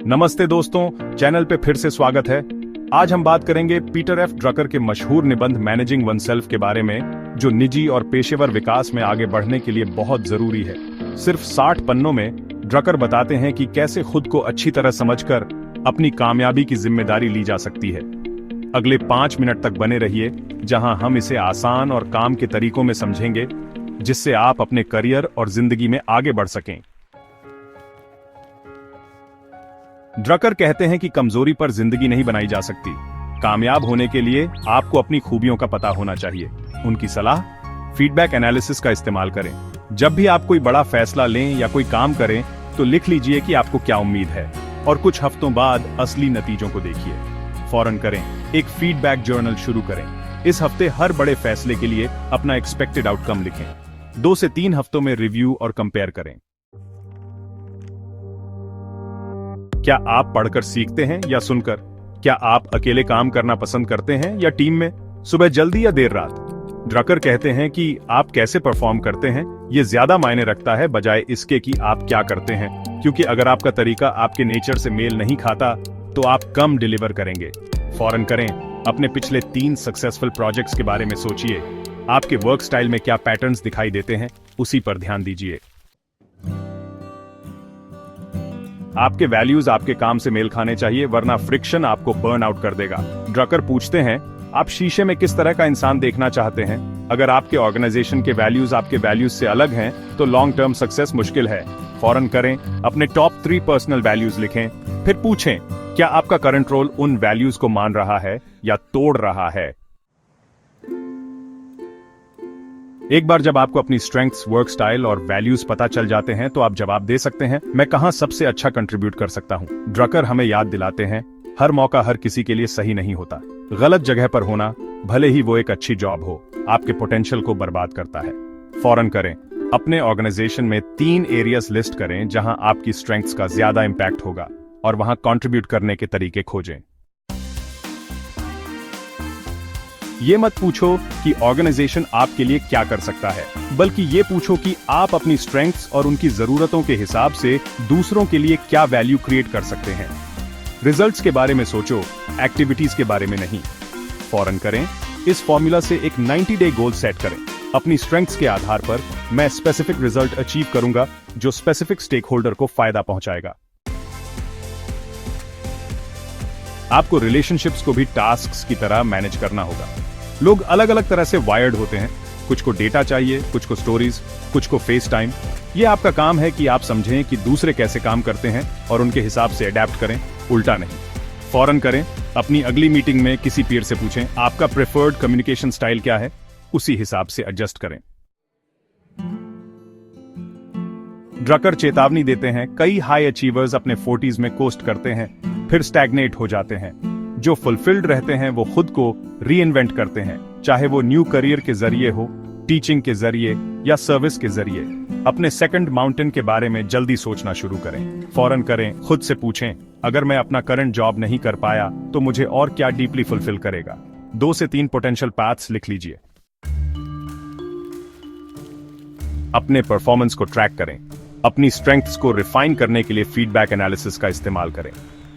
नमस्ते दोस्तों, चैनल पे फिर से स्वागत है। आज हम बात करेंगे पीटर एफ ड्रकर के मशहूर निबंध मैनेजिंग वनसेल्फ के बारे में, जो निजी और पेशेवर विकास में आगे बढ़ने के लिए बहुत जरूरी है। सिर्फ 60 पन्नों में ड्रकर बताते हैं कि कैसे खुद को अच्छी तरह समझकर अपनी कामयाबी की जिम्मेदारी ली जा सकती है। अगले 5 मिनट तक बने रहिए, जहां हम इसे आसान और काम के तरीकों में समझेंगे, जिससे आप अपने करियर और जिंदगी में आगे बढ़ सकें। ड्रकर कहते हैं कि कमजोरी पर जिंदगी नहीं बनाई जा सकती। कामयाब होने के लिए आपको अपनी खूबियों का पता होना चाहिए। उनकी सलाह, फीडबैक एनालिसिस का इस्तेमाल करें। जब भी आप कोई बड़ा फैसला लें या कोई काम करें, तो लिख लीजिए कि आपको क्या उम्मीद है और कुछ हफ्तों बाद असली नतीजों को देखिए। फौरन करें, एक फीडबैक जर्नल शुरू करें। इस हफ्ते हर बड़े फैसले के लिए अपना एक्सपेक्टेड आउटकम लिखें। 2 से 3 हफ्तों में रिव्यू और कंपेयर करें। क्या आप पढ़कर सीखते हैं या सुनकर? क्या आप अकेले काम करना पसंद करते हैं या टीम में? सुबह जल्दी या देर रात? ड्रकर कहते हैं कि आप कैसे परफॉर्म करते हैं ये ज्यादा मायने रखता है बजाय इसके कि आप क्या करते हैं, क्योंकि अगर आपका तरीका आपके नेचर से मेल नहीं खाता तो आप कम डिलीवर करेंगे। फौरन करें, अपने पिछले 3 सक्सेसफुल प्रोजेक्ट्स के बारे में सोचिए। आपके वर्क स्टाइल में क्या पैटर्न्स दिखाई देते हैं, उसी पर ध्यान दीजिए। आपके वैल्यूज आपके काम से मेल खाने चाहिए, वरना फ्रिक्शन आपको बर्न आउट कर देगा। ड्रकर पूछते हैं, आप शीशे में किस तरह का इंसान देखना चाहते हैं? अगर आपके ऑर्गेनाइजेशन के वैल्यूज आपके वैल्यूज से अलग हैं, तो लॉन्ग टर्म सक्सेस मुश्किल है। फौरन करें, अपने टॉप 3 पर्सनल वैल्यूज लिखें, फिर पूछें, क्या आपका करंट रोल उन वैल्यूज को मान रहा है या तोड़ रहा है? एक बार जब आपको अपनी स्ट्रेंथ्स, वर्क स्टाइल और वैल्यूज पता चल जाते हैं, तो आप जवाब दे सकते हैं, मैं कहां सबसे अच्छा कंट्रीब्यूट कर सकता हूं। ड्रकर हमें याद दिलाते हैं, हर मौका हर किसी के लिए सही नहीं होता। गलत जगह पर होना, भले ही वो एक अच्छी जॉब हो, आपके पोटेंशियल को बर्बाद करता है। फौरन करें, अपने ऑर्गेनाइजेशन में 3 एरियाज लिस्ट करें जहां आपकी स्ट्रेंथ्स का ज्यादा इंपैक्ट होगा, और वहां कंट्रीब्यूट करने के तरीके खोजें। ये मत पूछो कि ऑर्गेनाइजेशन आपके लिए क्या कर सकता है, बल्कि ये पूछो कि आप अपनी स्ट्रेंथ्स और उनकी जरूरतों के हिसाब से दूसरों के लिए क्या वैल्यू क्रिएट कर सकते हैं। रिजल्ट्स के बारे में सोचो, एक्टिविटीज के बारे में नहीं। फौरन करें, इस फॉर्मूला से एक 90 डे गोल सेट करें। अपनी स्ट्रेंथ्स के आधार पर मैं स्पेसिफिक रिजल्ट अचीव करूंगा जो स्पेसिफिक स्टेक होल्डर को फायदा पहुंचाएगा। आपको रिलेशनशिप्स को भी टास्क्स की तरह मैनेज करना होगा। लोग अलग अलग तरह से वायर्ड होते हैं। कुछ को डेटा चाहिए, कुछ को स्टोरीज, कुछ को फेस टाइम। ये आपका काम है कि आप समझें कि दूसरे कैसे काम करते हैं और उनके हिसाब से अडेप्ट करें, उल्टा नहीं। फौरन करें, अपनी अगली मीटिंग में किसी पीयर से पूछें, आपका प्रेफर्ड कम्युनिकेशन स्टाइल क्या है, उसी हिसाब से एडजस्ट करें। ड्रकर चेतावनी देते हैं, कई हाई अचीवर्स अपने 40s में कोस्ट करते हैं, फिर स्टैग्नेट हो जाते हैं। जो फुलफिल्ड रहते हैं वो खुद को री इन्वेंट करते हैं, चाहे वो न्यू करियर के जरिए हो, टीचिंग के जरिए या सर्विस के जरिए। अपने सेकंड माउंटेन के बारे में जल्दी सोचना शुरू करें। फौरन करें, खुद से पूछें, अगर मैं अपना करंट जॉब नहीं कर पाया तो मुझे और क्या डीपली फुलफिल करेगा। 2 से 3 पोटेंशियल पाथ्स लिख लीजिए। अपने परफॉर्मेंस को ट्रैक करें। अपनी स्ट्रेंथ्स को रिफाइन करने के लिए फीडबैक एनालिसिस का इस्तेमाल करें।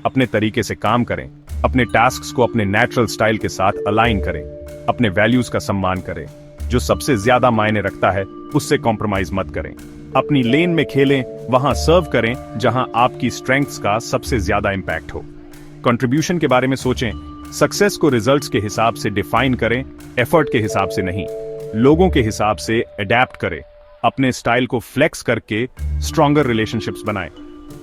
अपने तरीके से काम करें। अपने टास्क्स को अपने नेचुरल स्टाइल के साथ अलाइन करें। अपने वैल्यूज का सम्मान करें। जो सबसे ज्यादा मायने रखता है उससे कॉम्प्रोमाइज मत करें। अपनी लेन में खेलें, वहां सर्व करें जहां आपकी स्ट्रेंथ्स का सबसे ज्यादा इंपैक्ट हो। कंट्रीब्यूशन के बारे में सोचें। सक्सेस को रिजल्ट्स के हिसाब से डिफाइन करें, एफर्ट के हिसाब से नहीं। लोगों के हिसाब से अडेप्ट करें। अपने स्टाइल को फ्लेक्स करके स्ट्रॉन्गर रिलेशनशिप्स बनाएं।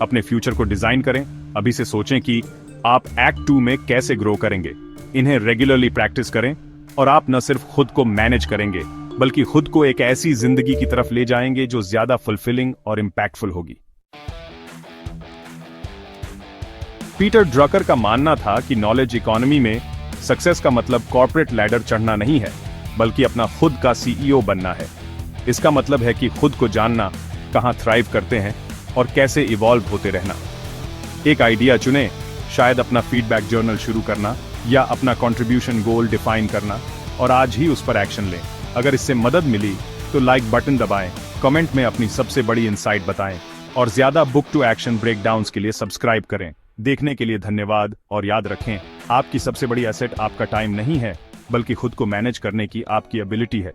अपने फ्यूचर को डिजाइन करें। अभी से सोचें कि आप एक्ट 2 में कैसे ग्रो करेंगे। इन्हें रेगुलरली प्रैक्टिस करें और आप न सिर्फ खुद को मैनेज करेंगे, बल्कि खुद को एक ऐसी जिंदगी की तरफ ले जाएंगे जो ज्यादा फुलफिलिंग और इंपैक्टफुल होगी। पीटर ड्रकर का मानना था कि नॉलेज इकोनॉमी में सक्सेस का मतलब कॉर्पोरेट लैडर चढ़ना नहीं है, बल्कि अपना खुद का सीईओ बनना है। इसका मतलब है कि खुद को जानना, कहां थ्राइव करते हैं और कैसे इवॉल्व होते रहना। एक आइडिया चुनें, शायद अपना फीडबैक जर्नल शुरू करना या अपना कंट्रीब्यूशन गोल डिफाइन करना, और आज ही उस पर एक्शन लें। अगर इससे मदद मिली तो लाइक बटन दबाएं, कमेंट में अपनी सबसे बड़ी इंसाइट बताएं और ज्यादा बुक टू एक्शन ब्रेकडाउन्स के लिए सब्सक्राइब करें। देखने के लिए धन्यवाद और याद रखें, आपकी सबसे बड़ी एसेट आपका टाइम नहीं है, बल्कि खुद को मैनेज करने की आपकी एबिलिटी है।